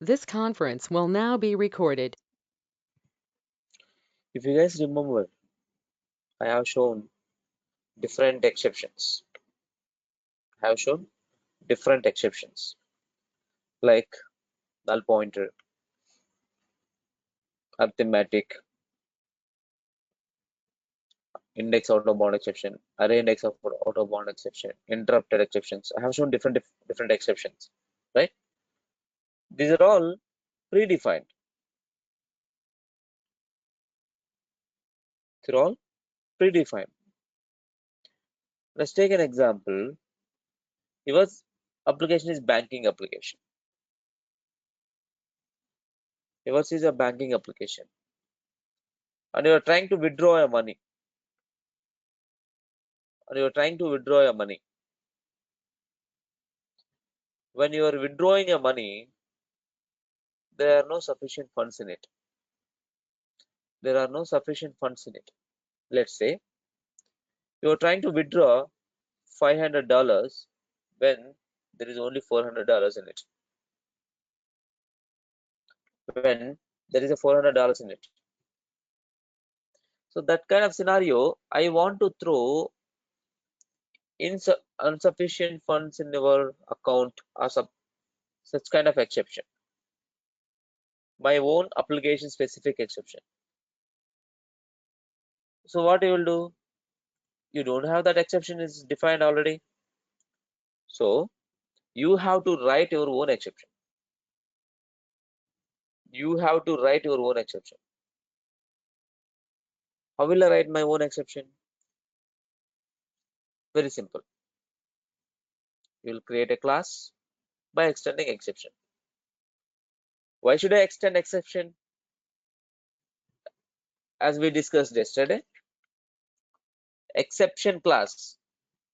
This conference will now be recorded. If you guys remember, I have shown different exceptions. I have shown different exceptions like null pointer, arithmetic, index out of bound exception, array index of out of bound exception, interrupted exceptions. I have shown different exceptions, right? These are all predefined. They're all predefined. Let's take an example. Your application is banking application. Yours is a banking application, and you are trying to withdraw your money. And you are trying to withdraw your money. When you are withdrawing your money, there are no sufficient funds in it. There are no sufficient funds in it. Let's say you are trying to withdraw $500 when there is only $400 in it. When there is a $400 in it. So that kind of scenario, I want to throw insufficient funds in your account or such kind of exception. My own application specific exception. So what you will do? You don't have that exception is defined already. So you have to write your own exception. You have to write your own exception. How will I write my own exception? Very simple. You will create a class by extending exception. Why should I extend exception? As we discussed yesterday, exception class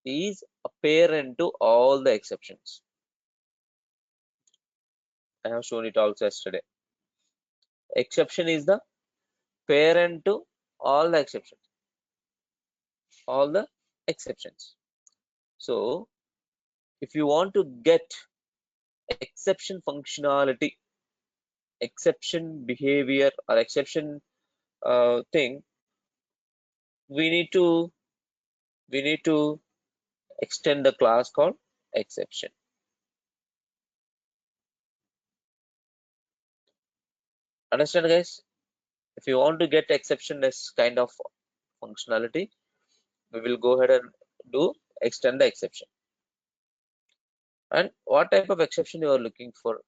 is a parent to all the exceptions. I have shown it also yesterday. Exception is the parent to all the exceptions. All the exceptions. So if you want to get exception functionality, exception behavior or exception thing, we need to extend the class called exception. Understand, guys? If you want to get exceptionless kind of functionality, we will go ahead and do extend the exception. And what type of exception you are looking for?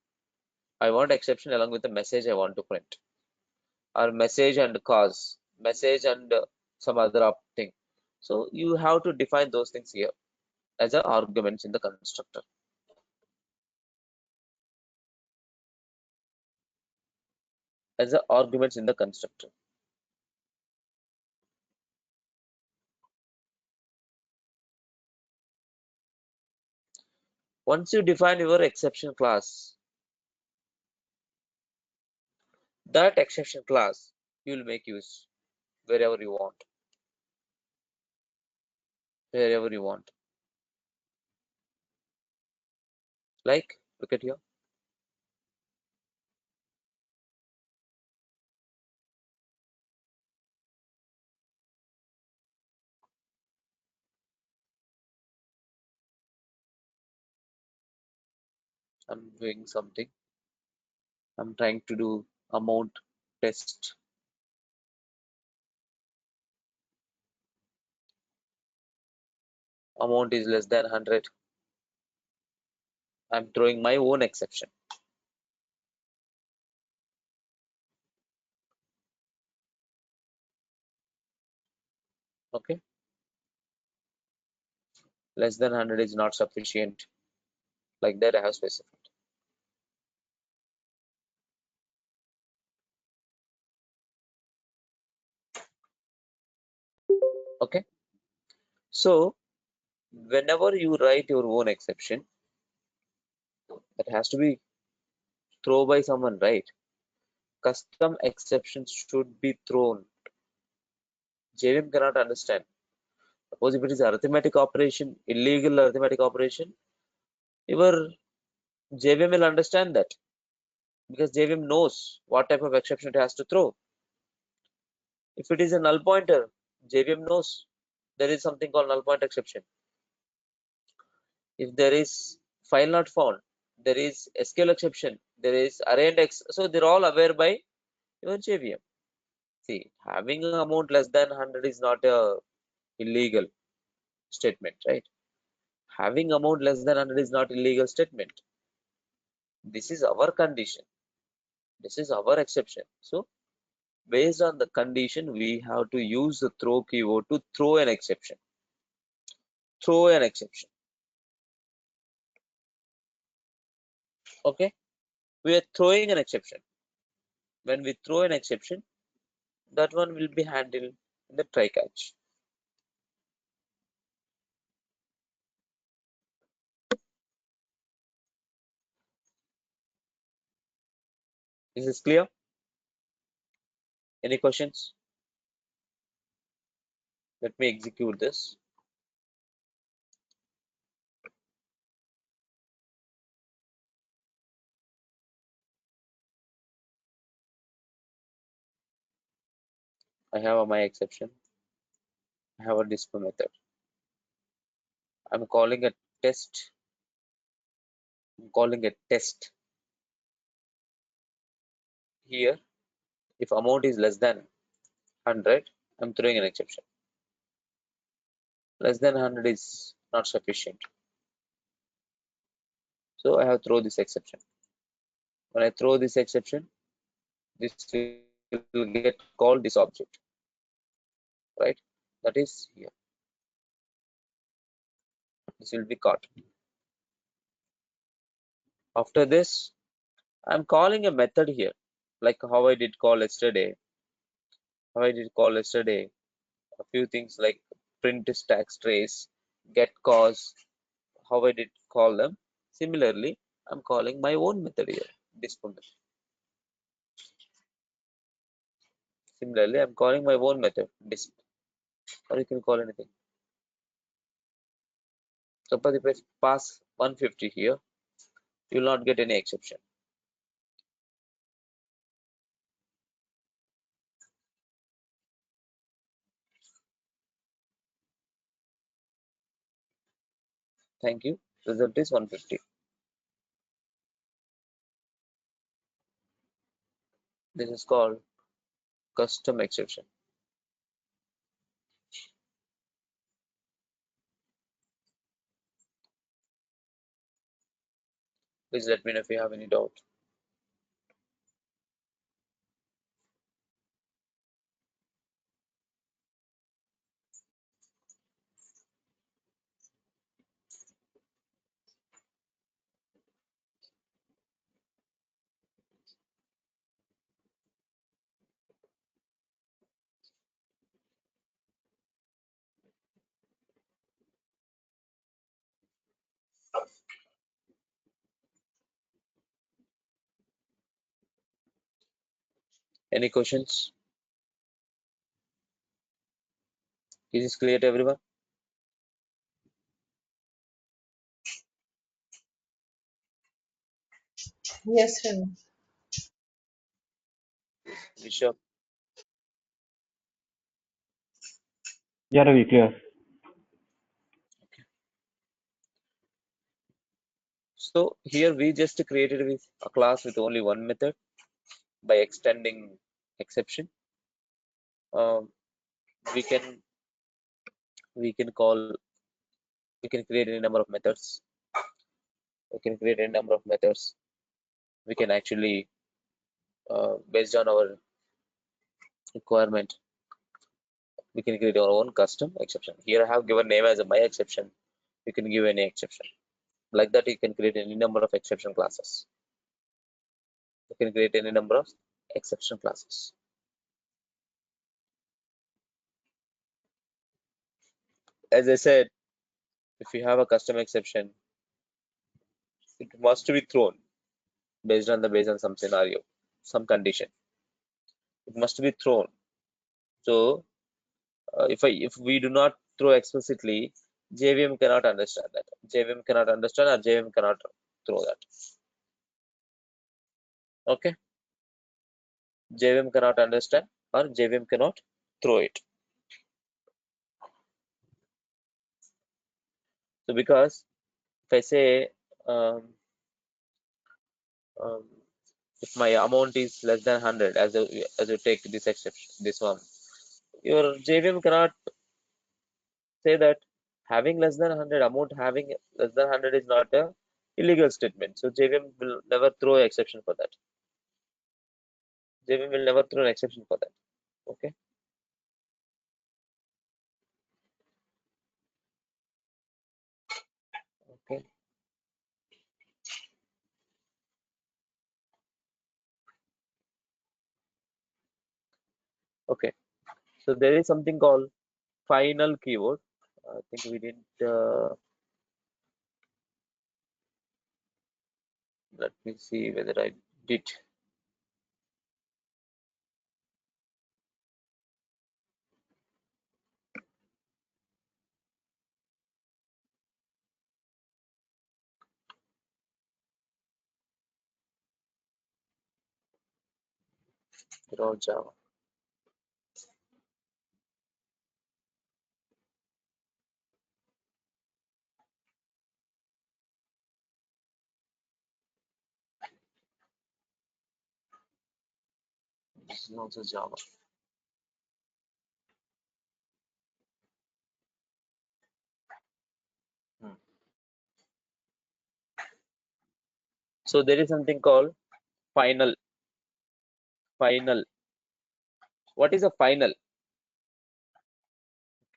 I want exception along with the message I want to print, or message and cause, message and some other thing. So you have to define those things here as a arguments in the constructor. As a arguments in the constructor. Once you define your exception class, that exception class you will make use wherever you want. Wherever you want. Like, look at here. I'm doing something. I'm trying to do amount test. Amount is less than 100. I'm throwing my own exception. Okay. Less than 100 is not sufficient. Like that I have specified. Okay. So whenever you write your own exception, that has to be thrown by someone, right? Custom exceptions should be thrown. JVM cannot understand. Suppose if it is arithmetic operation, illegal arithmetic operation, your JVM will understand that. because JVM knows what type of exception it has to throw. If it is a null pointer, JVM knows there is something called null pointer exception. If there is file not found, there is SQL exception, there is array index. So they're all aware by your JVM. See, having an amount less than 100 is not a illegal statement, right? Having amount less than 100 is not illegal statement. This is our condition. This is our exception. So based on the condition, we have to use the throw keyword to throw an exception. Throw an exception. Okay, we are throwing an exception. When we throw an exception, that one will be handled in the try catch. Is this clear? Any questions? Let me execute this. I have my exception. I have a display method. I'm calling a test. I'm calling a test here. If amount is less than 100, I'm throwing an exception. Less than 100 is not sufficient. So I have throw this exception. When I throw this exception, this will get called this object, right? That is here. This will be caught. After this, I'm calling a method here, like how I did call yesterday. A few things like print stack trace, get cause, how I did call them. Similarly, I'm calling my own method here, display method. Similarly, I'm calling my own method, display, or you can call anything. Suppose if I pass 150 here, you will not get any exception. Thank you. Result is 150. This is called custom exception. Please let me know if you have any doubt. Any questions? Is this clear to everyone? Yes, sir. Rishabh? Yeah, Ravi, clear. So here we just created with a class with only one method by extending exception. Um, we can call, we can create any number of methods. We can create any number of methods. We can actually, based on our requirement, we can create our own custom exception. Here I have given name as a my exception. You can give any exception. Like that, you can create any number of exception classes. You can create any number of exception classes. As I said, if you have a custom exception, it must be thrown based on some scenario, some condition. It must be thrown. So if we do not throw explicitly, JVM cannot understand that. JVM cannot understand or JVM cannot throw that. Okay, JVM cannot understand or JVM cannot throw it. So because if I say um, um, if my amount is less than 100, as you take this exception, this one, your JVM cannot say that having less than 100, amount having less than 100 is not a illegal statement. So JVM will never throw an exception for that. JVM will never throw an exception for that. Okay. Okay. Okay. So there is something called final keyword. I think we didn't. Let me see whether I did. Raw Java. This is also Java. Hmm. So there is something called final. Final. What is a final?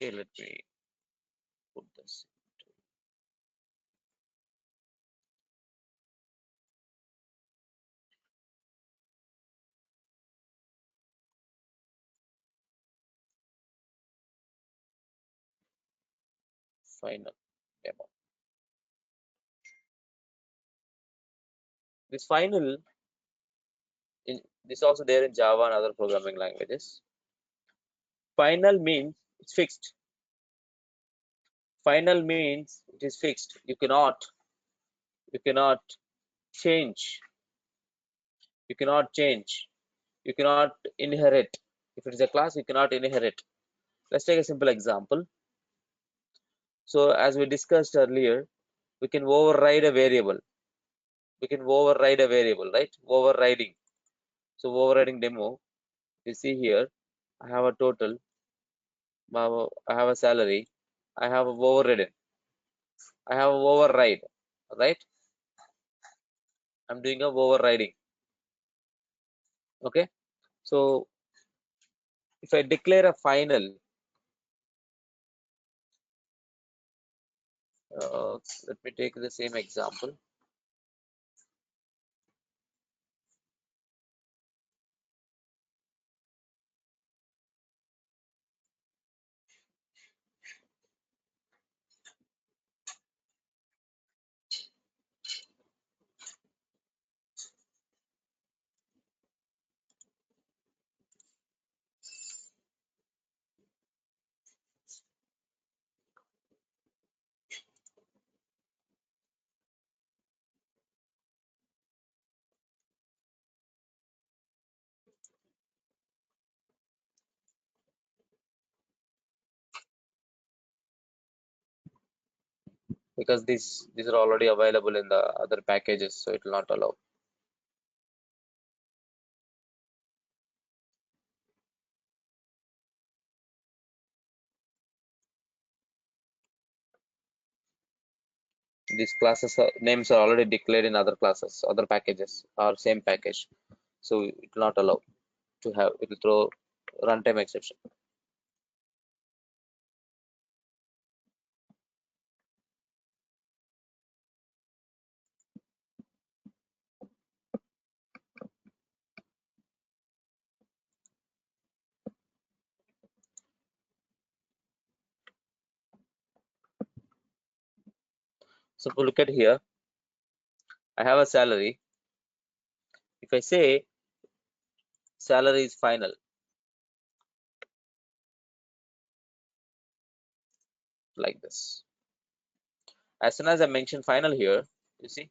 Okay, let me put this. Final demo. This final in this also there in Java and other programming languages. Final means it's fixed. Final means it is fixed. You cannot change. You cannot change. You cannot inherit. If it is a class, you cannot inherit. Let's take a simple example. So as we discussed earlier, we can override a variable. We can override a variable, right? Overriding. So overriding demo, you see here, I have a total, I have a salary, I have a overridden, I have a override, right? I'm doing a overriding. Okay. So if I declare a final, let me take the same example. Because these are already available in the other packages, so it will not allow. These classes names are already declared in other classes, other packages, or same package, so it will not allow to have. It will throw runtime exception. So if you look at here, I have a salary. If I say salary is final, like this, as soon as I mention final here, you see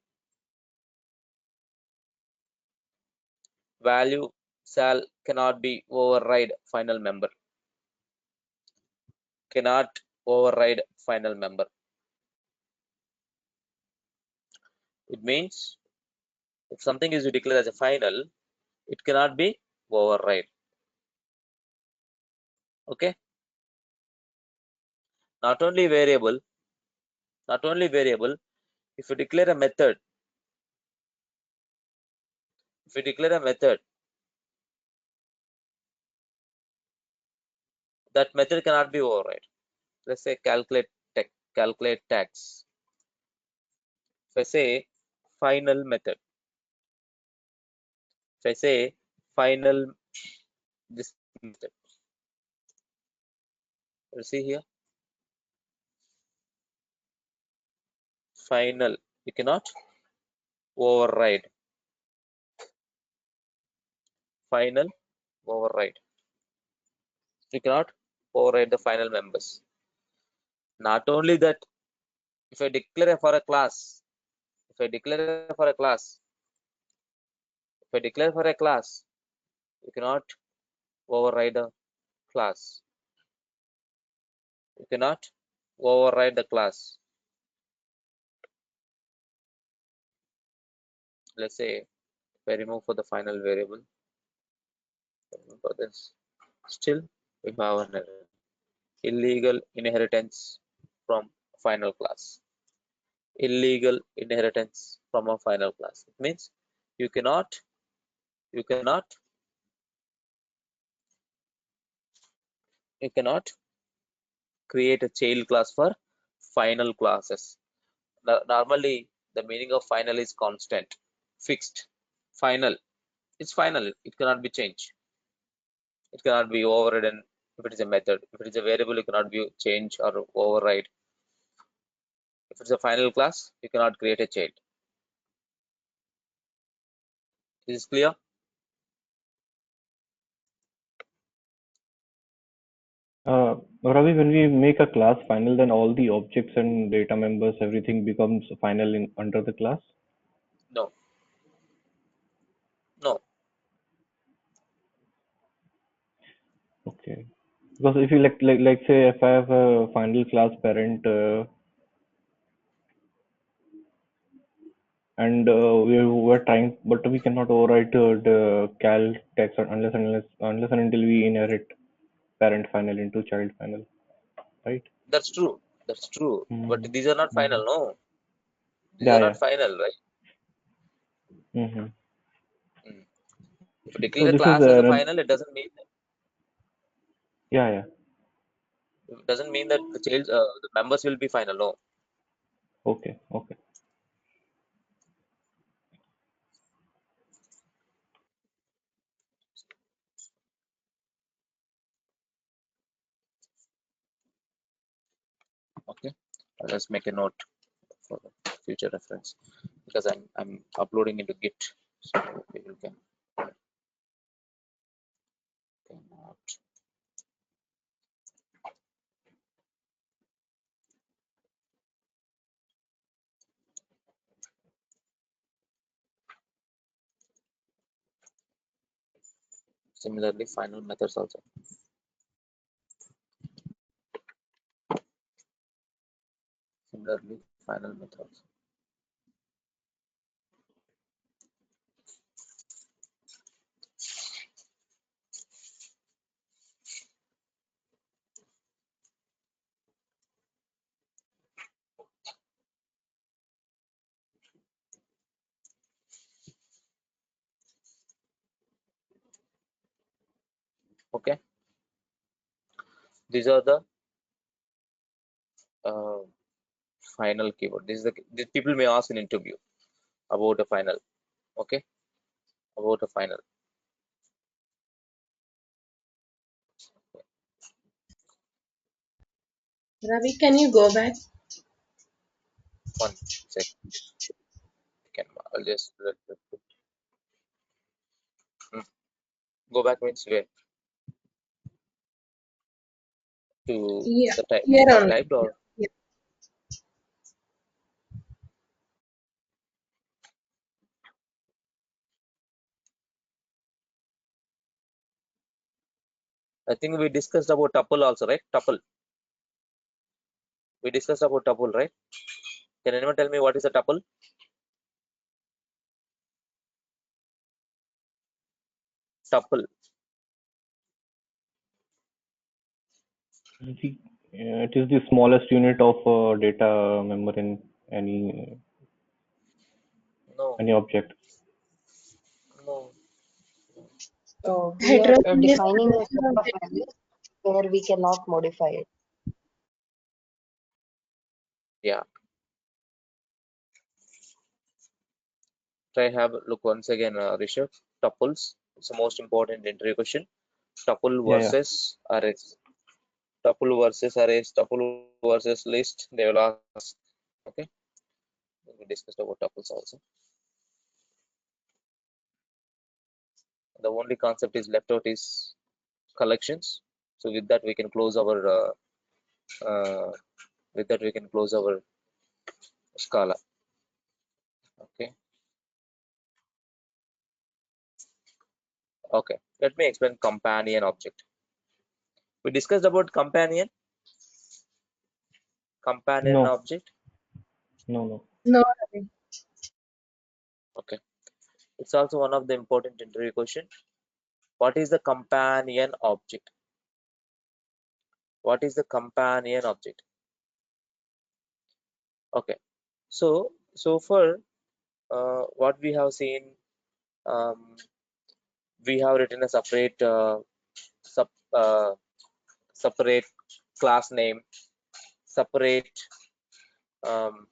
value sal cannot be override final member. Cannot override final member. It means if something is declared as a final, it cannot be override. Okay. Not only variable, if you declare a method, that method cannot be override. Let's say calculate tax. If I say final method, if I say final this method, you see here final, you cannot override. Final override. You cannot override the final members. Not only that, if I declare for a class, if I declare for a class, you cannot override the class. You cannot override the class. Let's say if I remove for the final variable, for this, still we have an error. Illegal inheritance from final class. Illegal inheritance from a final class. It means you cannot create a child class for final classes. Normally, the meaning of final is constant, fixed. Final, it's final. It cannot be changed. It cannot be overridden if it is a method. If it is a variable, you cannot be change or override. If it's a final class, you cannot create a child. Is this clear? Ravi, when we make a class final, then all the objects and data members, everything becomes final in under the class. No, no. Okay. Because if you like say if I have a final class parent and we were trying, but we cannot overwrite the cal text unless and until we inherit parent final into child final, right? That's true. That's true. But Mm-hmm. these are not Mm-hmm. final. No, these Yeah, are yeah. not final, right? Mm-hmm. Mm. If you So declare a this is class as a final, it yeah, yeah. doesn't mean that the members will be final. No. Okay, okay. Okay. Let's make a note for the future reference because I'm uploading into Git, so people cannot. Similarly, final methods also. Similarly, final methods. Okay. These are the uh, final keyword. This people may ask in interview about a final. Okay, about a final. Ravi, can you go back? One second. I'll just hmm. Go back means where to Yeah, the type here I only. typed or Yeah. I think we discussed about tuple also, right? Tuple. We discussed about tuple, right? Can anyone tell me what is a tuple? Tuple. It is the smallest unit of data member in No, any object. no. So we are Heterogeneous defining a set collection of of values where we cannot modify it. Yeah. Try have a look once again, Rishabh. Tuples. It's the most important interview question. Tuple Yeah, yeah. versus arrays. Tuple versus arrays. Tuple versus list. They will ask. Okay. We discussed about tuples also. The only concept is left out is collections. So with that we can close our scala. Okay. Okay. Let me explain companion object. We discussed about companion No, object. no, no. no, Ravi. Okay. It's also one of the important interview question. What is the companion object? What is the companion object? Okay. So far, what we have seen, um, we have written a separate sub, uh, separate class name, separate um,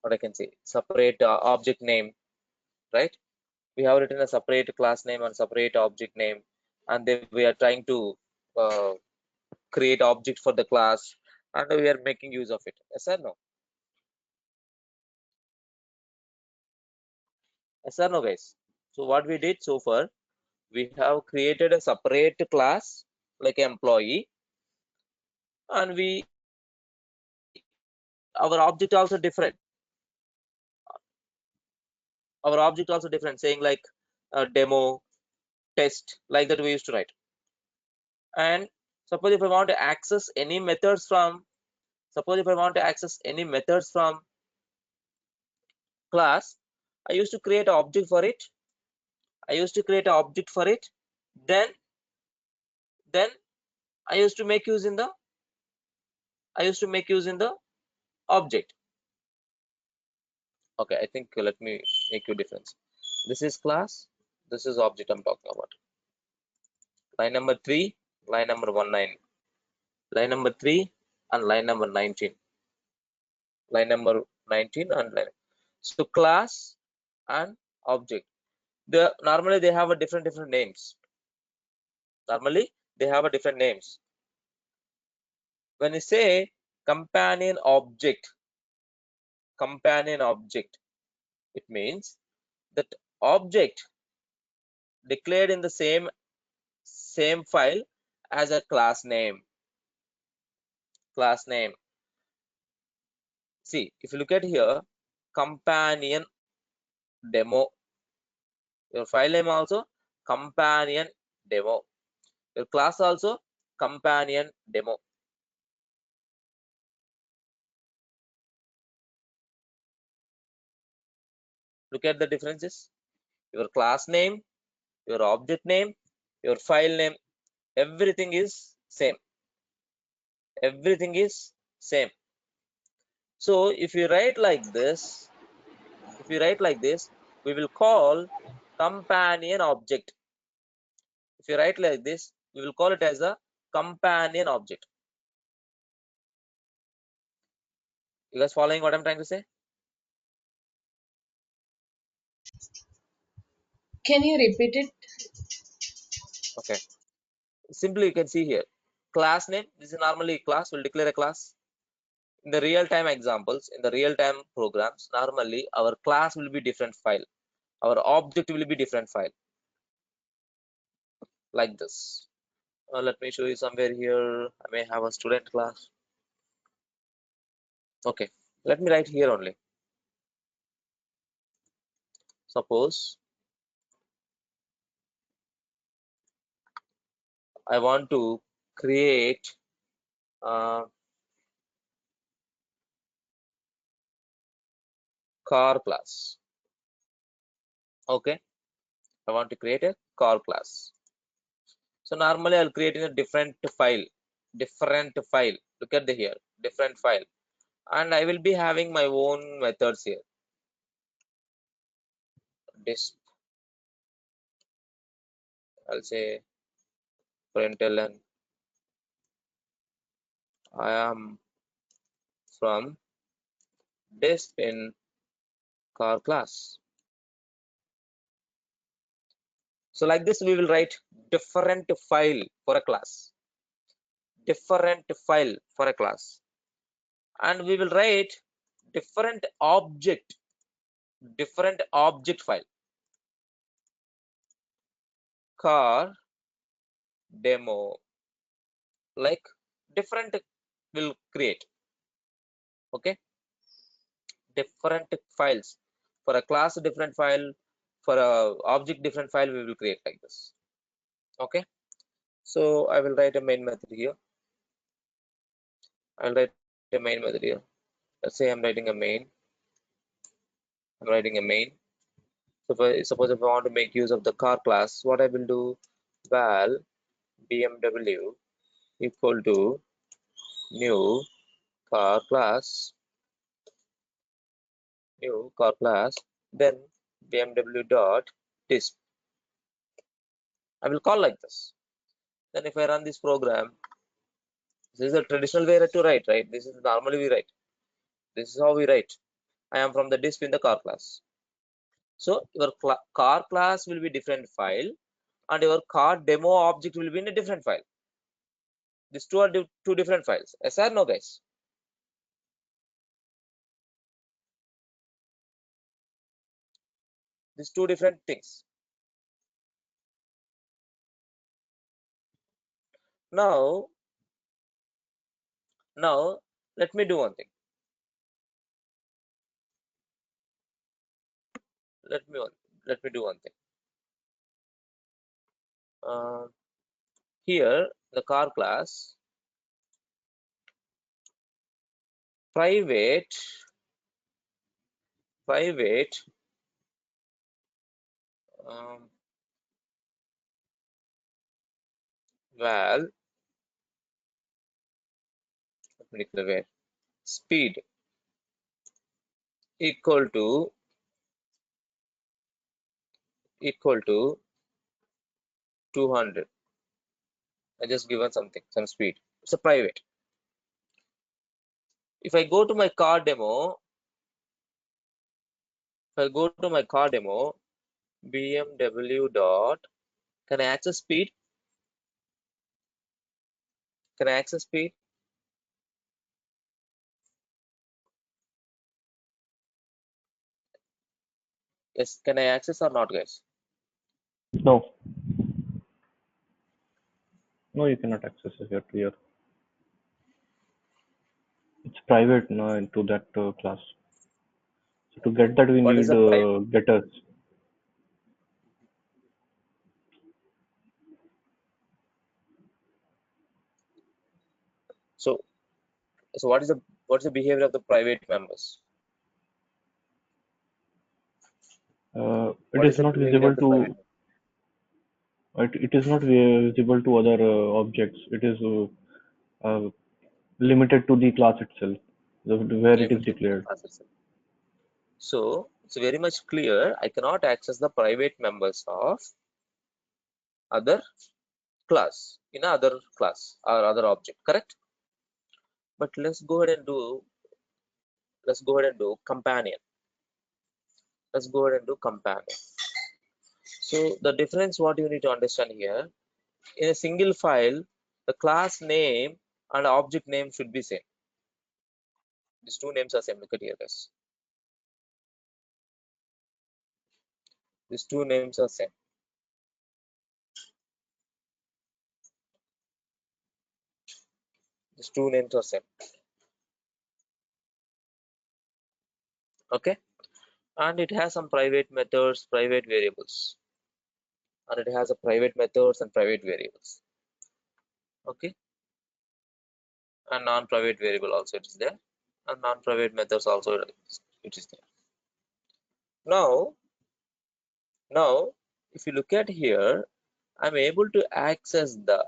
what I can say, separate object name, right? We have written a separate class name and separate object name, and then we are trying to uh, create object for the class, and we are making use of it. Yes or no? Yes or no, guys? So what we did so far, we have created a separate class like employee, and our object also different. Our object also different, saying like demo, test, like that we used to write. And suppose if I want to access any methods from, class, I used to create an object for it. Then then I used to make use in the object. Okay, I think let me make you difference. This is class, this is object I'm talking about. Line number 3, line number 19, line number 3 and line number 19, line number 19 and line. So class and object, normally they have a different names. Normally they have a different names. When you say companion object, it means that object declared in the same file as a class name. See, if you look at here, companion demo, your file name also companion demo, your class also companion demo. Look at the differences. Your class name, your object name, your file name, everything is same. So if you write like this, we will call companion object. If you write like this, we will call it as a companion object. You guys following what I'm trying to say? Can you repeat it? Okay. Simply you can see here. Class name, this is normally class, will declare a class. In the real-time examples, in the real-time programs, normally our class will be different file. Our object will be different file. Like this. Let me show you somewhere here. I may have a student class. Okay. Let me write here only. Suppose I want to create car class. Okay, I want to create a car class. So normally I'll create in a different file. Look at the here, different file, and I will be having my own methods here. This I'll say println I am from this in car class. So like this, we will write different file for a class, and we will write different object file, car demo, like different will create. Okay, different files for a class, different file for a object, different file we will create like this. Okay, so I will write a main method here. I'll write a main method here. Let's say I'm writing a main. So suppose if I want to make use of the car class, what I will do, val BMW equal to new car class, then BMW dot disp. I will call like this. Then if I run this program, this is a traditional way to write, right? This is normally we write. This is how we write. I am from the disp in the car class. So your car class will be different file, and your car demo object will be in a different file. These two are two different files. Yes or no, guys? These two different things. Now let me do one thing. Let me do one thing. Here the car class private val, let me declare where, speed equal to 200. I just given some speed. It's a private. If I go to my car demo, BMW dot, can I access speed? Yes, can I access or not, guys? No, no, you cannot access it here. It's private no, into that class. So to get that, we What is need the private? getters. So what's the behavior of the private members? It What is is the not behavior visible of the private to member? it is not visible to other objects. It is limited to the class itself, where it is Limited to the declared. class itself. So it's very much clear. I cannot access the private members of other class in other class or other object, correct? But let's go ahead and do companion. So the difference, what you need to understand here, in a single file, the class name and object name should be same. These two names are same. Look at here, guys. These two names are same. Okay, and it has some private methods, private variables, and it has a private methods and private variables. Okay, and non-private variable also it is there, and non-private methods also it is there. Now if you look at here, I'm able to access the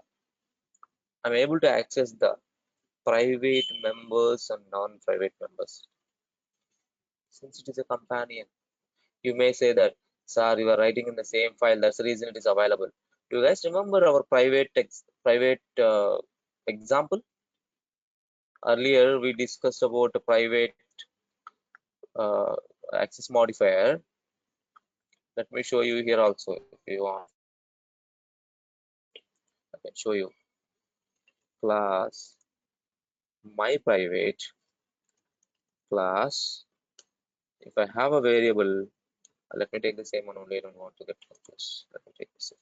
private members and non-private members since it is a companion. You may say that, sir, you are writing in the same file, that's the reason it is available. Do you guys remember our private example? Earlier we discussed about a private uh, access modifier. Let me show you here also if you want. I can show you class my private class. If I have a variable, let me take the same one only. I don't want to get confused. Let me take this.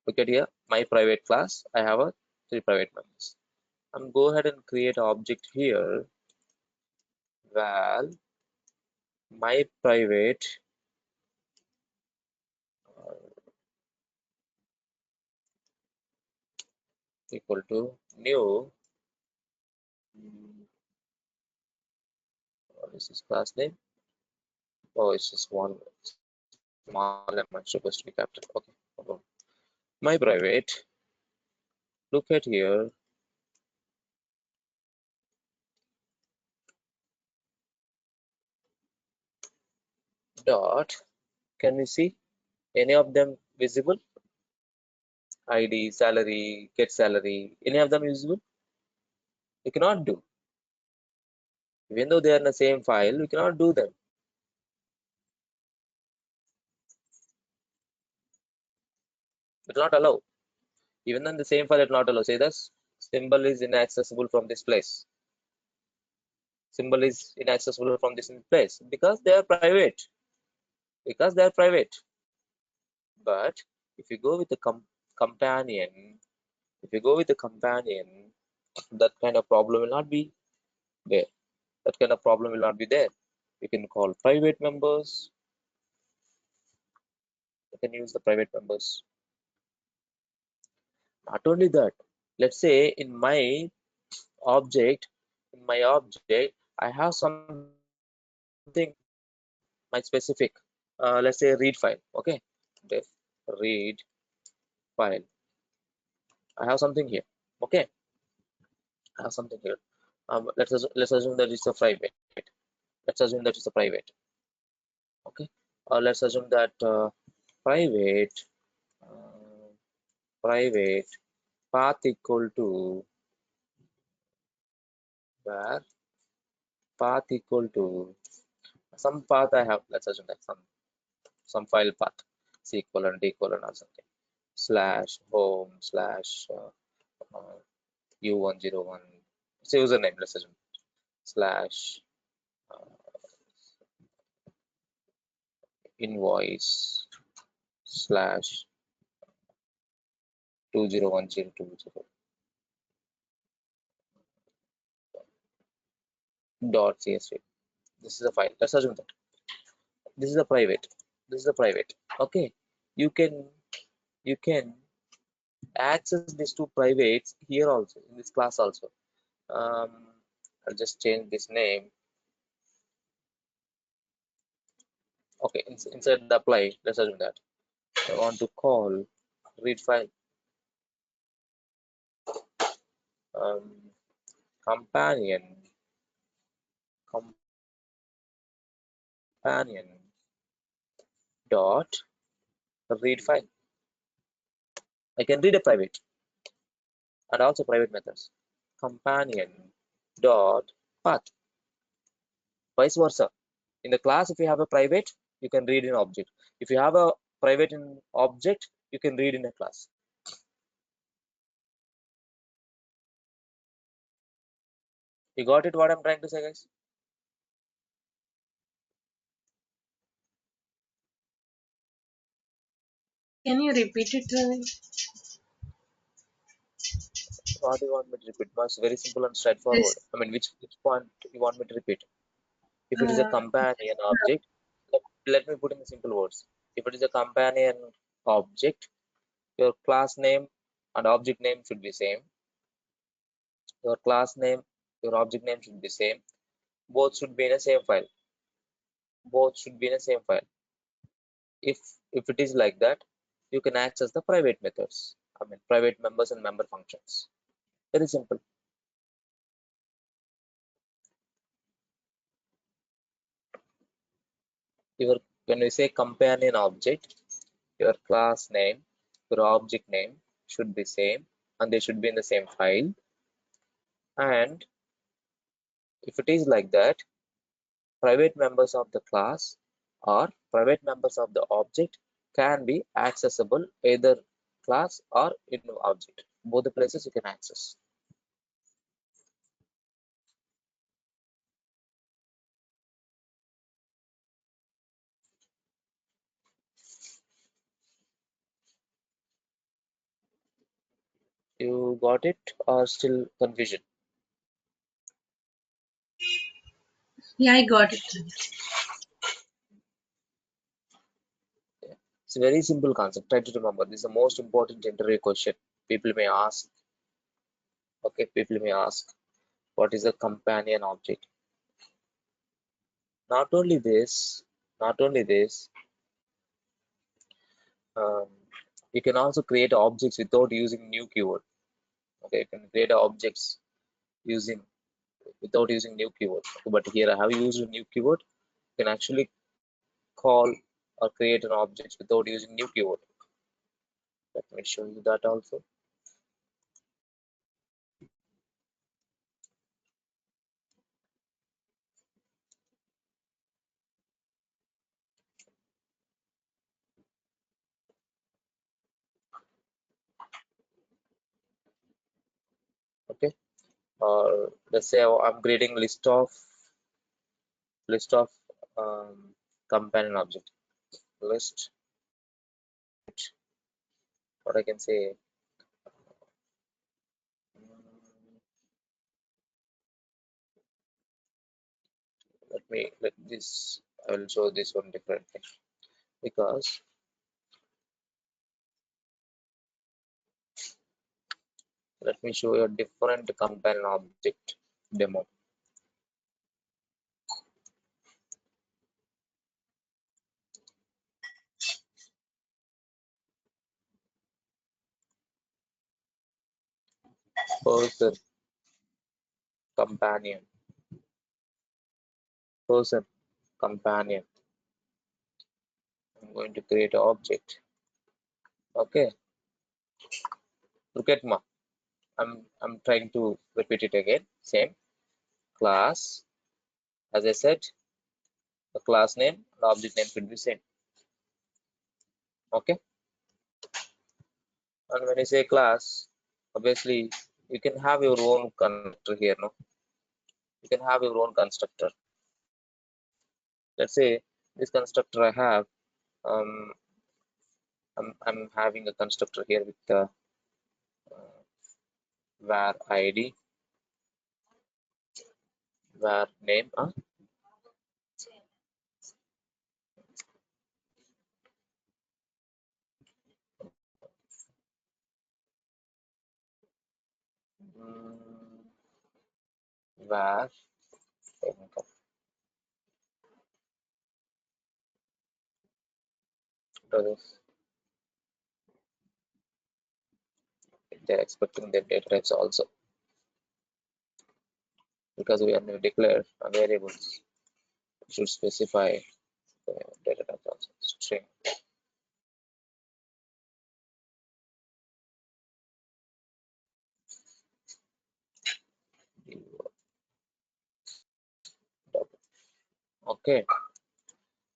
Look at here, my private class. I have a 3 private members. I'm go ahead and create an object here. Val my private equal to new. What is this class name? Oh, it's just one small element supposed to be capital. Okay, no problem. My private. Look at here. Dot. Can we see any of them visible? ID, salary, get salary. Any of them visible? We cannot do. Even though they are in the same file, we cannot do them. It will not allow. Even in the same file, it will not allow. Say this symbol is inaccessible from this place. Symbol is inaccessible from this place because they are private. But if you go with the companion, that kind of problem will not be there. You can call private members. You can use the private members. Not only that, let's say in my object, I have something my specific. Let's say read file. Okay, def read file. I have something here. Okay, I have something here. Let's assume that it's a private. Okay, let's assume that private uh, private path equal to where path equal to some path I have. Let's assume that some file path c colon d colon or something slash home slash u101. It's a username. Let's assume slash invoice slash 201020 dot csv. This is a file. Let's assume that this is a private. Okay, you can access these two privates here also in this class also. um, I'll just change this name. Okay, inside the apply, let's assume that I want to call read file um, companion companion dot read file. I can read a private and also private methods companion dot path, vice versa. In the class, if you have a private, you can read in object. If you have a private in object, you can read in a class. You got it what I'm trying to say, guys? Can you repeat it, Ravi? What do you want me to repeat? It's very simple and straightforward. This, I mean, which point you want me to repeat? If it is a uh, companion object, let me put in simple words. If it is a companion object, your class name and object name should be same. Your class name, your object name should be same. Both should be in the same file. Both should be in the same file. If it is like that, you can access the private methods. I mean private members and member functions. Very simple. When we say companion object, your class name, your object name should be same and they should be in the same file. And if it is like that, private members of the class or private members of the object can be accessible either class or in object. Both the places you can access. You got it or still confusion? Yeah, I got it. It's a very simple concept. Try to remember. This is the most important interview question. People may ask, okay, people may ask, what is a companion object? Not only this, not only this, um, you can also create objects without using new keyword. Okay, you can create objects using without using new keyword. But here I have used a new keyword. You can actually call or create an object without using new keyword. Let me show you that also. Okay, or let's say I'm creating list of companion object list. What I can say. Let this. I will show this one differently because let me show you a different companion object demo. Person companion. Person companion. I'm going to create an object. Okay, look at ma. I'm trying to repeat it again. Same class. As I said, the class name and object name should be same. Okay, and when you say class, obviously you can have your own constructor here. No, you can have your own constructor. Let's say this constructor I have. Um, I'm having a constructor here with the var id, var name, var income. So they're expecting their data types also because we have declared variables. We should specify the data type also. String. Okay,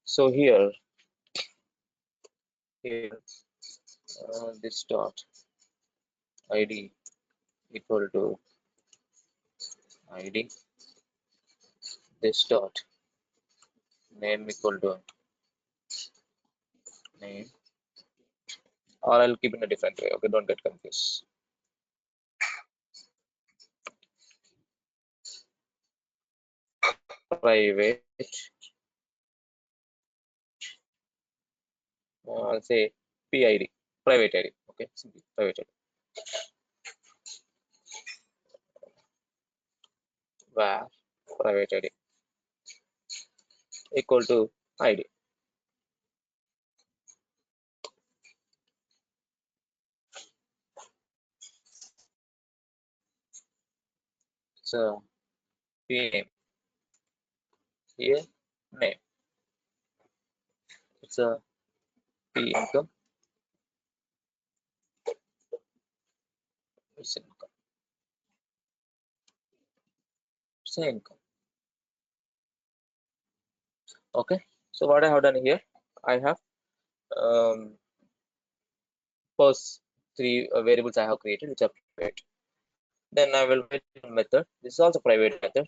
so here this dot id equal to id, this dot name equal to name, or I'll keep in a different way. Okay, don't get confused. Private I'll say PID, private ID. Okay, simply private ID. Where private ID equal to ID. So P name here name. It's a P income. It's income. It's an income. Okay. So what I have done here, I have first three variables I have created which are private. Then I will write a method. This is also private method.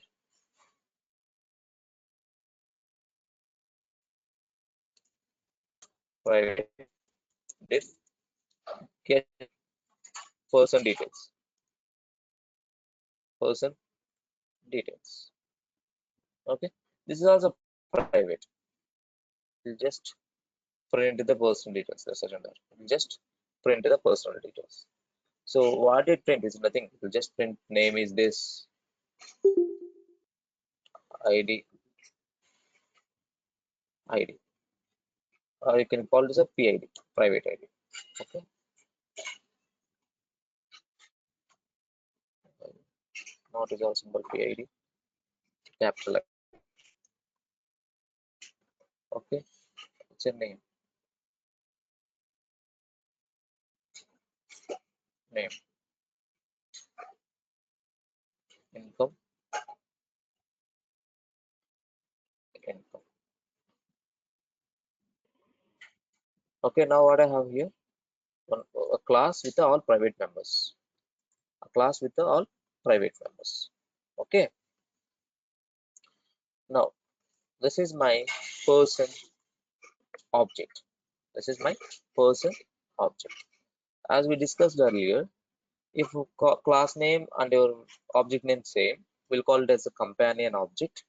Private diff get person details. Person details. Okay. This is also private. We'll just print the personal details. That's it. We'll just print the personal details. So what it print is nothing. We'll just print name is this, ID, ID, or you can call this a PID, private ID. Okay. Not is also symbol PID, capital I. Okay. It's a name. Name. Income. Income. Okay. Now what I have here, a class with all private members. A class with all private members. Okay. Now this is my person object. This is my person object. As we discussed earlier, if class name and your object name same, we'll call it as a companion object.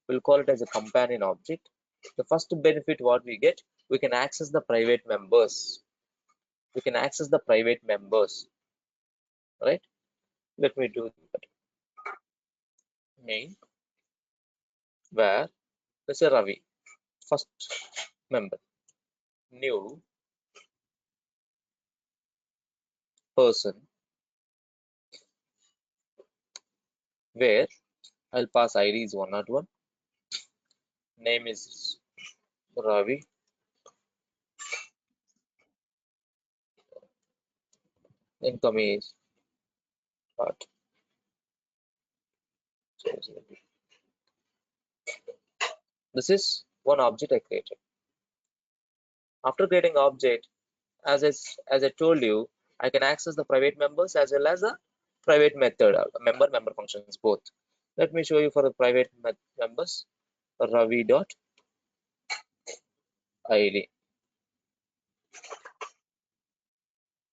We'll call it as a companion object. The first benefit what we get, we can access the private members. We can access the private members, right? Let me do that. Main where let's say Ravi, first member, new person, where I'll pass ID is 101, name is Ravi, income is what? This is one object I created. After creating object, as I told you, I can access the private members as well as the private method, member functions both. Let me show you for the private members. Ravi dot id,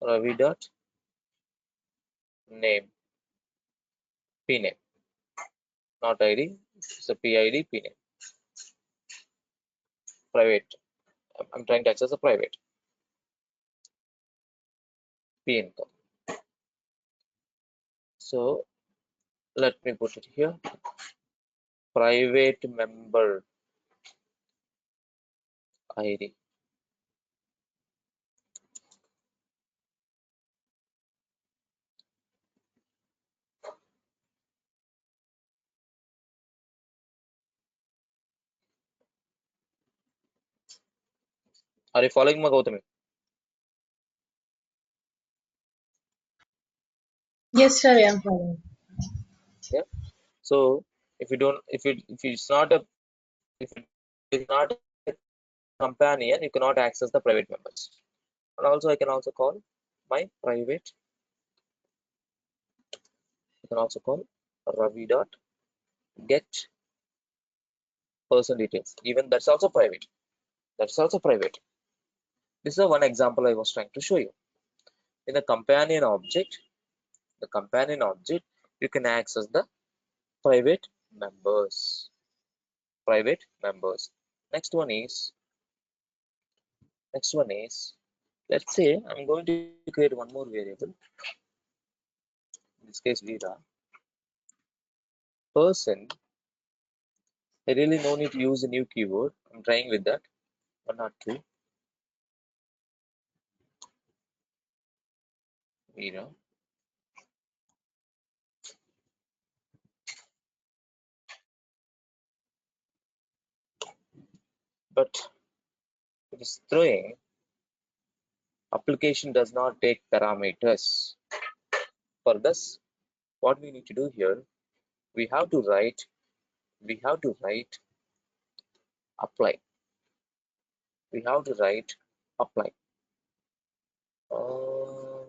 Ravi dot name, p name, not id. It's a PID p name. Private. I'm trying to access the private p income. So let me put it here. Private member ID. Are you following my Gautami? Yes, sir, I am following. Yeah. So if it's not a if it is not a companion, you cannot access the private members. And also I can also call my private. You can also call Ravi dot get person details. Even that's also private. That's also private. This is one example I was trying to show you. In the companion object, you can access the private members. Private members. Next one is Next one is, let's say I'm going to create one more variable. In this case, Vera. Person. I really no need to use a new keyword. I'm trying with that. One or two. Vera. But it is throwing application does not take parameters. For this, what we need to do here, we have to write apply. We have to write apply. Uh,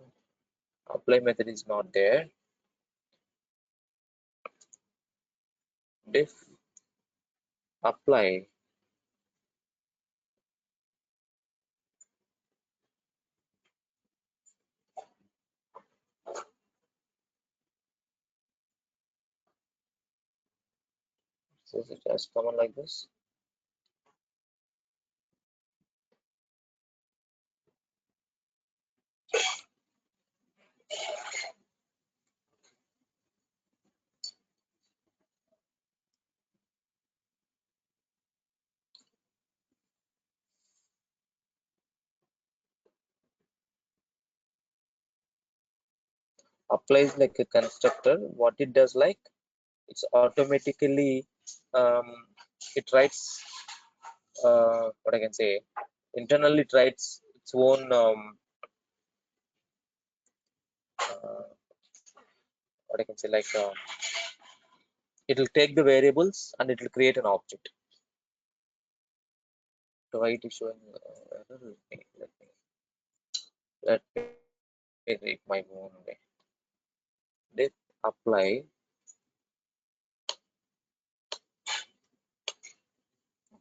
apply method is not there. Diff apply so it has come on like this. Applies like a constructor. What it does, like it's automatically it writes what I can say, internally it writes its own what I can say, like it will take the variables and it will create an object. Why it is showing error? Let me read my own way. Did apply.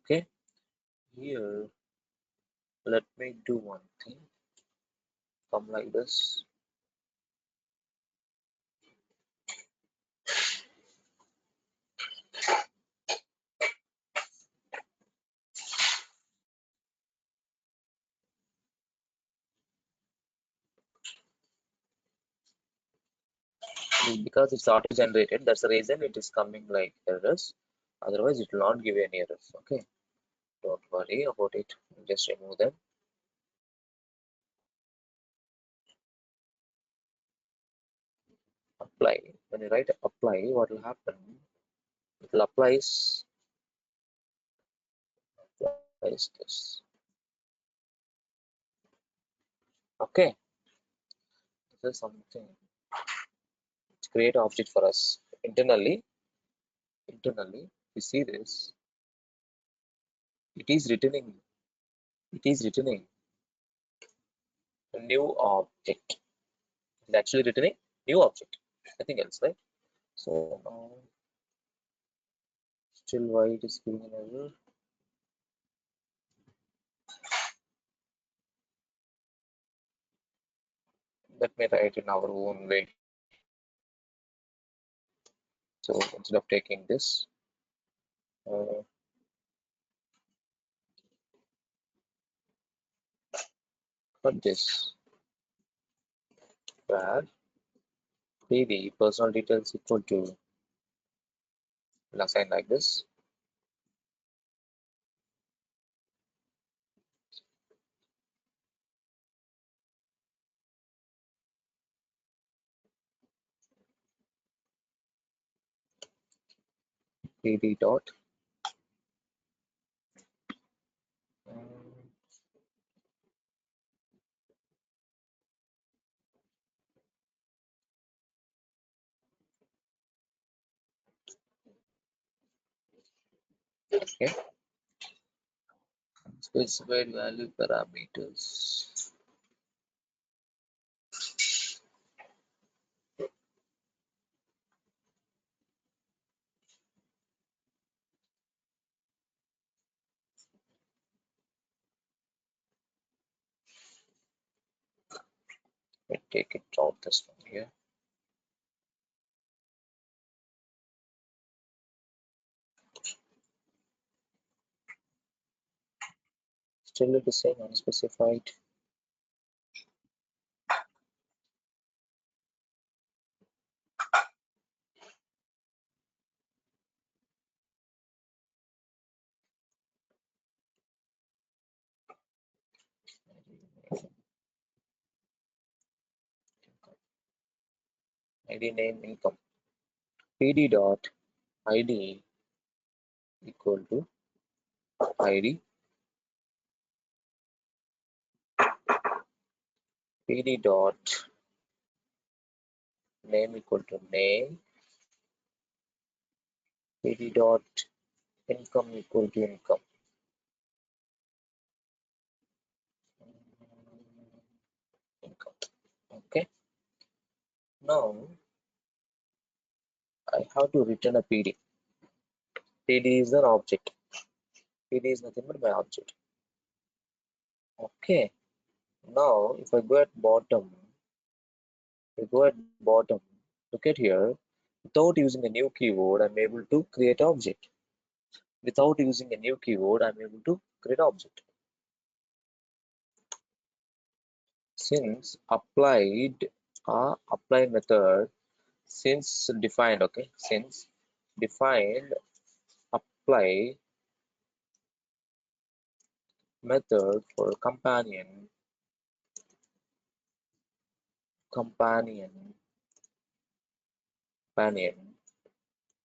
Okay, here let me do one thing. Come like this. Because it's auto generated, that's the reason it is coming like errors. Otherwise it will not give any errors. Okay, don't worry about it, just remove them. Apply. When you write apply, what will happen, it will applies this. Okay, this is something, create object for us internally. We see this, it is returning a new object. It's actually returning new object, nothing else, right? So now still why it is giving an error. Let me write in our own way. So instead of taking this, cut this, where the personal details equal to, will assign like this. PD dot okay, specified value parameters. Let me take it out this one here. Still it is saying unspecified. ID name income. PD dot ID equal to ID. PD dot name equal to name. PD dot income equal to income. Income. Okay. Now I have to return a PD. PD is an object. PD is nothing but my object. Okay. Now if I go at bottom, look at here. Without using a new keyword, I'm able to create object. Without using a new keyword, I'm able to create object. Since applied apply method, since defined, okay, since defined apply method for companion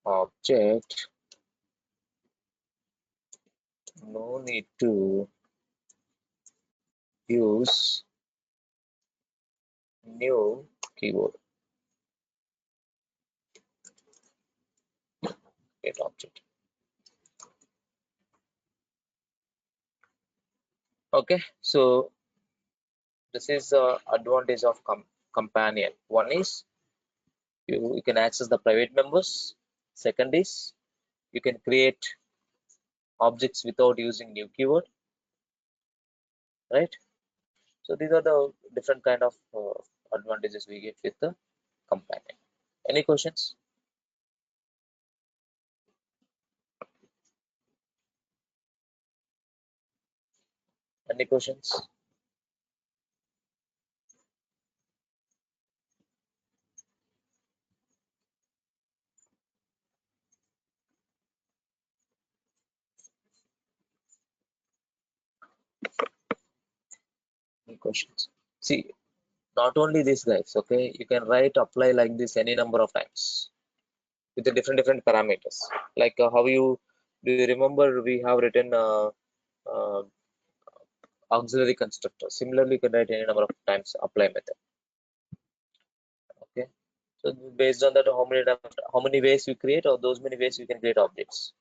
object, no need to use new keyword. Create object. Okay, so this is the advantage of companion. One is you can access the private members. Second is you can create objects without using new keyword, right? So these are the different kind of advantages we get with the companion. Any questions? Any questions? Any questions? See, not only this guys, okay, you can write apply like this any number of times with the different parameters. Like how you do you remember we have written uh, auxiliary constructor. Similarly, you can write any number of times apply method. Okay, so based on that, how many ways you create, or those many ways you can create objects.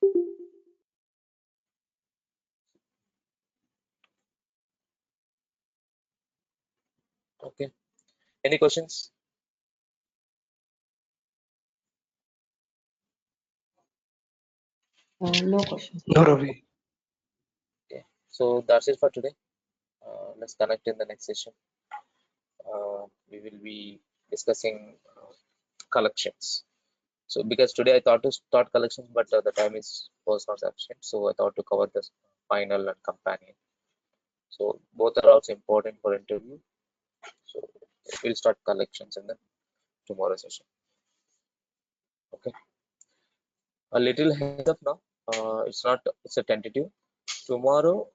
Okay, any questions? No questions. No, Ravi. Okay, so that's it for today. Let's connect in the next session. We will be discussing collections. So because today I thought to start collections, but the time was not sufficient, so I thought to cover the final and companion. So both are also important for interview. So we'll start collections in the tomorrow session. Okay, a little heads up now. It's a tentative. Tomorrow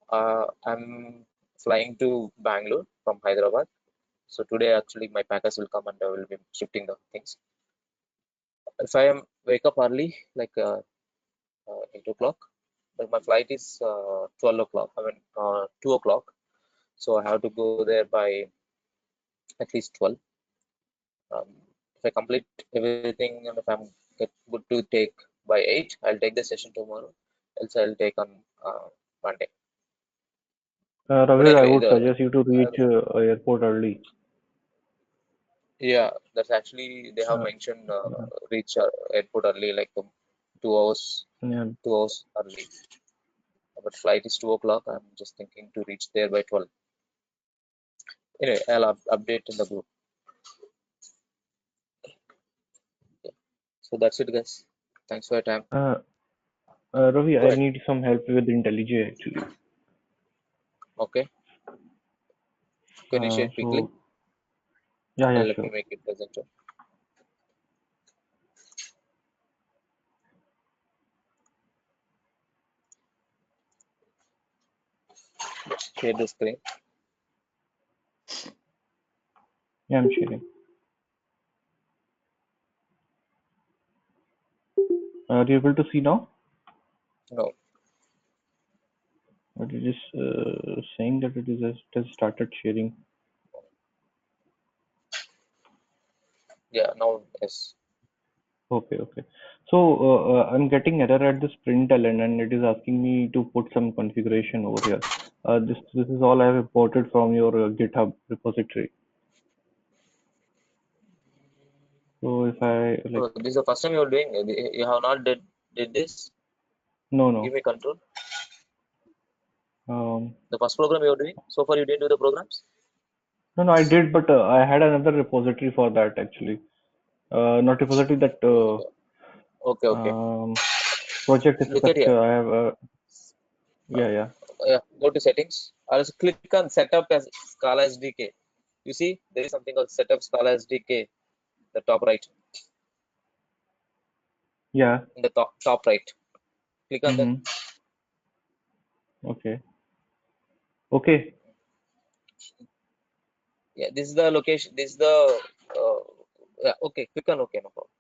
I'm flying to Bangalore from Hyderabad. So today actually my packers will come and I will be shifting the things. If I am wake up early, like 8 o'clock, but my flight is 12 o'clock. I mean 2 o'clock. So I have to go there by at least 12. If I complete everything and if I'm good to take by 8, I'll take the session tomorrow. Else I'll take on Monday. But Ravi, I anyway, would suggest you to reach airport early. yeah, that's actually they have mentioned reach airport early, like 2 hours, Yeah. 2 hours early. But flight is 2 o'clock. I'm just thinking to reach there by 12. Anyway, I'll update in the group. Okay. So that's it, guys. Thanks for your time. Ravi, Go I ahead. need some help with IntelliJ actually. Okay, can you share quickly? Yeah, And let sure. me make it presenter. Share the screen. Yeah, I'm sharing. Are you able to see now? No, Or it is saying that it has started sharing. yeah, now yes. Okay. So I'm getting error at this println and it is asking me to put some configuration over here. This is all I have imported from your GitHub repository. So if I like, Oh, this is the first time you're doing. You have not did this. no. Give me control. Um, The first program you're doing. So far you didn't do the programs. no, I did, but I had another repository for that actually. Not repository, that Okay. project is Look at such. here. I have. Uh, Yeah. yeah, go to settings. Also click on setup as Scala SDK. You see there is something called setup Scala SDK. The top right. Yeah. In the top right. Click on that. Mm-hmm. Okay. Yeah, this is the location. This is the yeah. Okay, click on OK. No problem.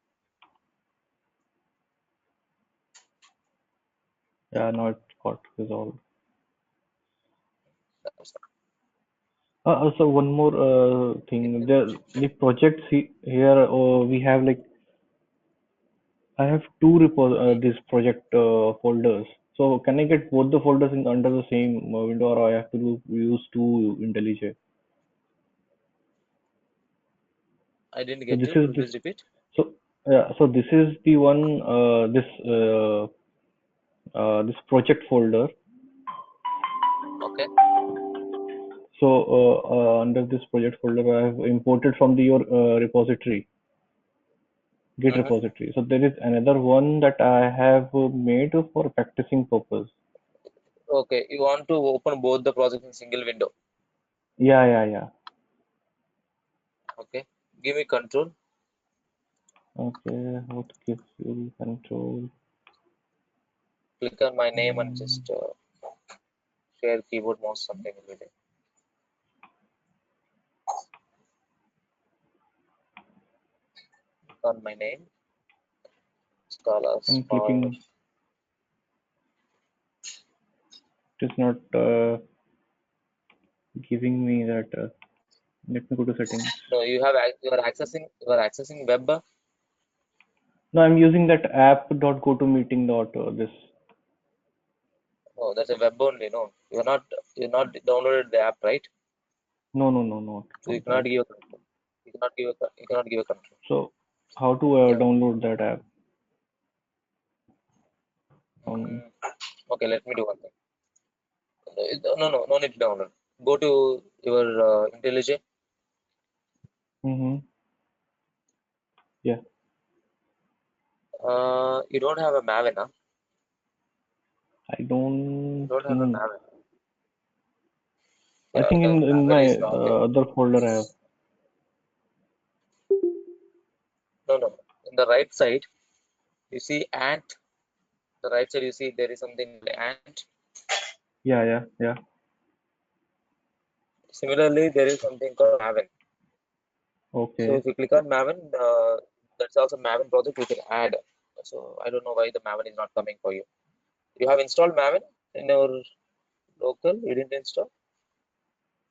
Yeah. Now it got resolved. That's Also, one more thing. The projects here we have like I have two this project folders. So can I get both the folders in under the same window, or I have to use two IntelliJ? I didn't So get this you. Could is you this. please repeat? So yeah. So this is the one. This project folder. Okay. So under this project folder, I have imported from your repository, Git Mhm. repository. So there is another one that I have made for practicing purpose. Okay. You want to open both the projects in single window. Yeah. Okay. Give me control. Okay, what gives you control? Click on my name and Um, just share keyboard mouse something will be there. Click on my name. Scala I'm Spark. clicking. It is not giving me that. Let me go to settings. No, you are accessing web. No, I'm using that app.gotomeeting dot this. Oh, that's a web only. No, you're not downloaded the app, right? No, So you not cannot that. give a control. You cannot give a control. So how to Yeah. download that app? Mm, okay, let me do one thing. No need to download. Go to your IntelliJ. Mm-hmm. Yeah, You don't have a Maven, huh? I You don't don't have a think. Maven. I Yeah, think the in Maven my is okay. other folder I have. No. In the right side, you see ant. The right side, you see there is something like ant. Yeah. Similarly, there is something called Maven. So Okay. if you click on Maven, that's also Maven project you can add. So I don't know why the Maven is not coming for you. You have installed Maven in your local? You didn't install?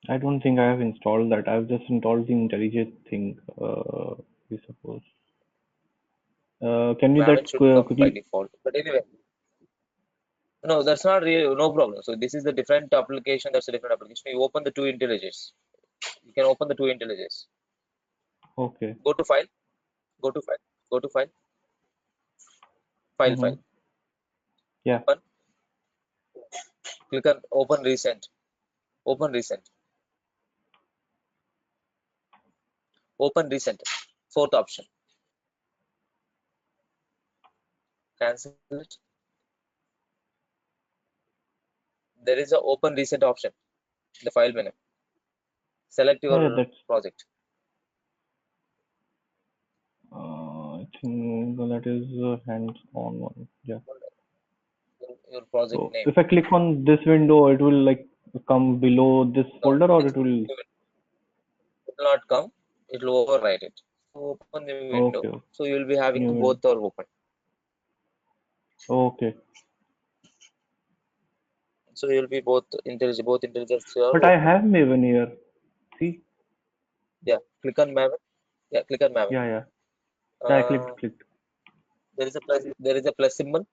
I don't think I have installed that. I've just installed the IntelliJ thing. I suppose. Can you Maven that should come could by you? default. But anyway, no, that's not really no problem. So this is the different application. That's a different application. You open the two IntelliJs. You can open the two IntelliJs. Okay. Go to file. Go to file. Go to file. File. Mm-hmm. File. Yeah. Open. Click on open recent. Open recent. Open recent. Fourth option. Cancel it. There is a open recent option. the file menu. Select Yeah, your that's project. I think that is hands-on one. Yeah. Your project So name. if I click on this window, it will like come below this No, folder, or it will. it will not come. It will overwrite it. So open the window. Okay. So you will be having New window. both are open. Okay. So you will be both intelligence are But I open. have Maven here. See? Yeah. Click on Maven. Yeah. Click on Maven. Yeah, yeah. Yeah, I Uh, clicked. there is a plus. There is a plus symbol.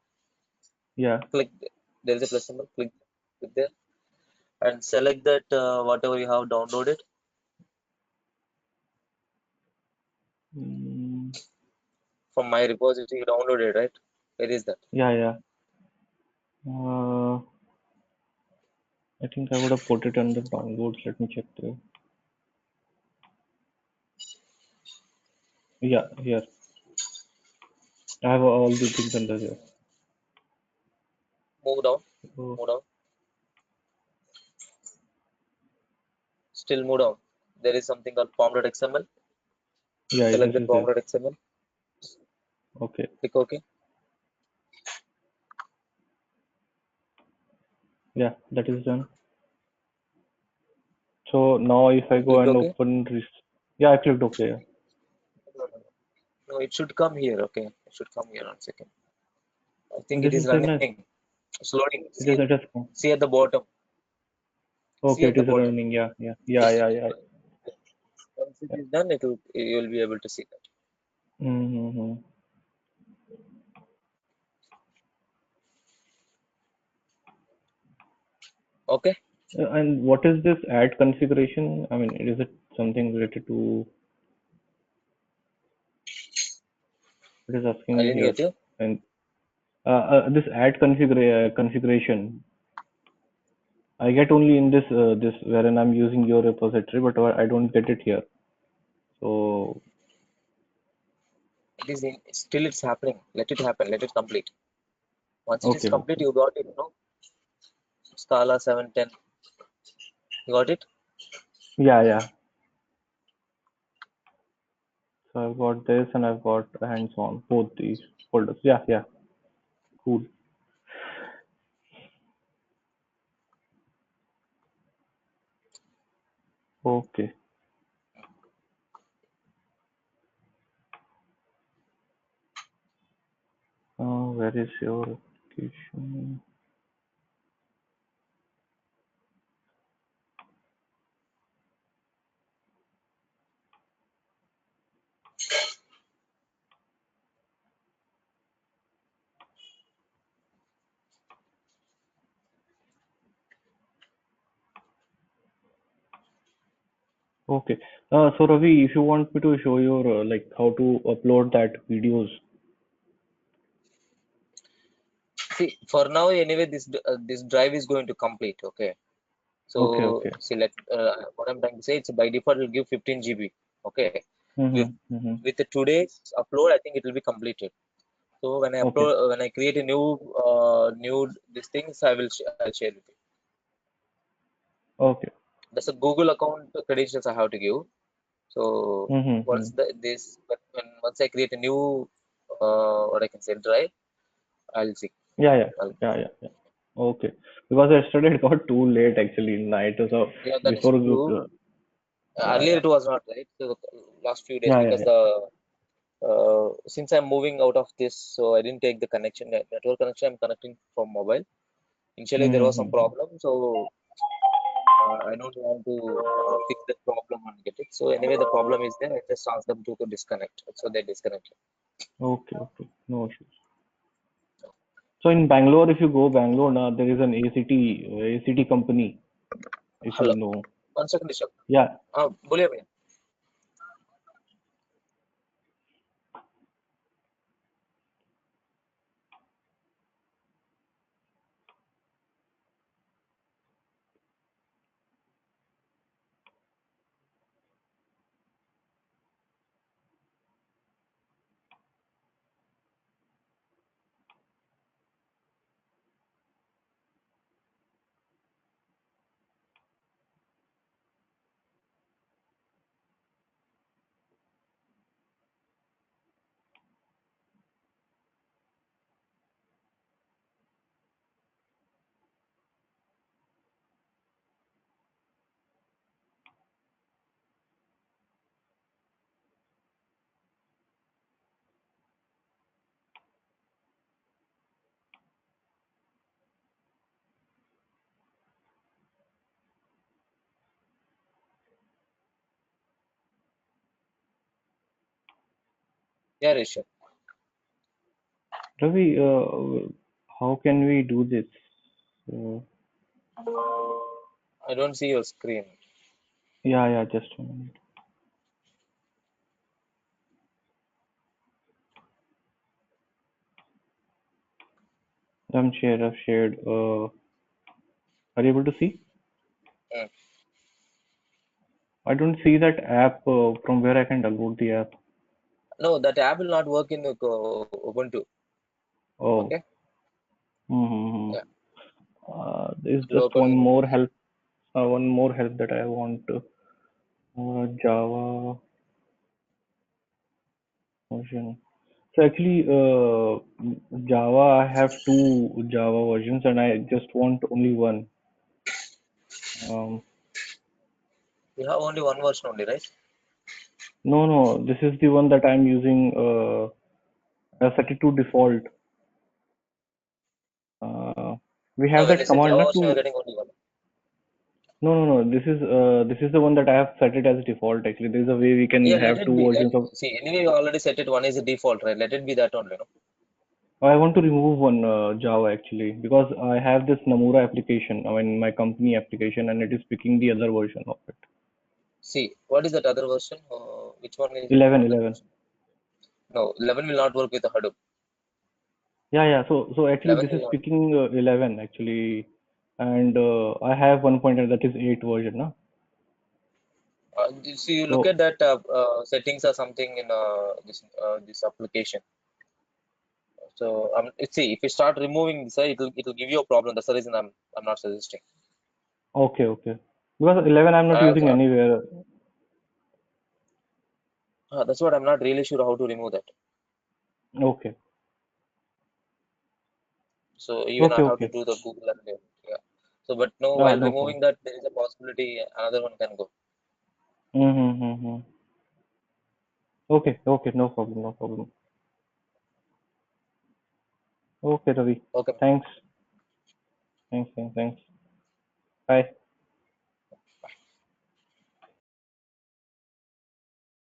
Yeah. Click. There is a plus symbol. Click there and select that whatever you have downloaded Mm, from my repository. You downloaded, right? Where is that? yeah, yeah. I think I would have put it under downloads. Let me check there. Yeah, here. I have all the things under there. Move down. Oh, Move down. Still move down. There is something called pom.xml. yeah, Select this the is there. pom.xml. Okay. Click OK. Yeah, that is done. So now if I You go clicked and OK. open yeah, I clicked OK. Yeah. No, it should come here. Okay, it should come here. 1 second. I think it This is is nice. running. It's loading. It has come. See at the bottom. See Okay, at it the is bottom. running. Yeah, yeah, yeah, yeah, yeah. Once it Yeah. is done, it will you will be able to see that. Mm-hmm. Okay. And what is this add configuration? I mean, is it something related to? It is asking I me didn't here, get you. and this add configuration. I get only in this wherein I'm using your repository, but I don't get it here. So It is in, still it's happening. Let it happen. Let it complete. Once it is okay, complete, okay. you got it. No, Scala 710. You got it. Yeah, yeah. So I've got this and I've got hands-on both these folders. Yeah, yeah. Cool. Okay. Where is your application? Okay. So Ravi, if you want me to show your like how to upload that videos. See, for now, anyway, this drive is going to complete. Okay. So Okay, okay. select what I'm trying to say. It's by default will give 15 GB. Okay. With Mm-hmm. Mm-hmm. with the today's upload, I think it will be completed. So when I Okay. upload, when I create a new these things, I'll share with you. Okay. That's a Google account credentials I have to give. So Mm-hmm. once once I create a new what I can say drive, I'll see. Yeah, yeah, I'll, yeah, yeah, yeah. Okay. Because yesterday it got too late actually night. So yeah, that's before true. yeah, Earlier yeah, it was not right. So last few days yeah, yeah, because yeah. the since I'm moving out of this, so I didn't take the network connection. I'm connecting from mobile. Initially there was some Mm-hmm. problem, so I don't want to fix that problem and get it. So anyway, the problem is there. I just ask them to disconnect. So they disconnect. Okay, okay. No issues. So in Bangalore, if you go Bangalore now, there is an ACT company, if you Hello. know. 1 second, Rishabh. Yeah. हाँ बोलिए भैया. Yeah, Rishabh. Ravi, how can we do this? Uh, I don't see your screen. yeah, just a minute. I've shared. Are you able to see? Mm. I don't see that app from where I can download the app. No, that app will not work in Ubuntu. Oh, Okay. mm-hmm. Yeah. There's It will just one open. more help. One more help that I want. Java version. So actually, Java, I have two Java versions, and I just want only one. Um, You have only one version only, right? no, this is the one that I'm using. I set it to default. Uh, we No, have when you that say command Java na, version, you are to. getting only one. No. This is the one that I have set it as default. Actually, there is a way we can Yeah, let have it two be. versions of. See, anyway, you already set it. One is a default, right? Let it be that only, no? I want to remove one Java actually because I have this Namura application, I mean my company application, and it is picking the other version of it. See, what is that other version? Which one is 11, other 11. version? No, 11 will not work with the Hadoop. Yeah. So actually 11 this will is not. picking 11 actually, and I have one pointer that is 8 version, no? See, you look So at that settings or something in this application. So see, if you start removing this, it will give you a problem. That's the reason I'm not suggesting. okay, because 11 I'm not I using also anywhere. that's what I'm not really sure how to remove that. Okay, So even I have to okay. do the Google and yeah. So but no, while No problem. removing that, there is a possibility another one can go. Mm-hmm. Okay, no problem. Okay, Ravi. Okay. Thanks. Thanks. Bye.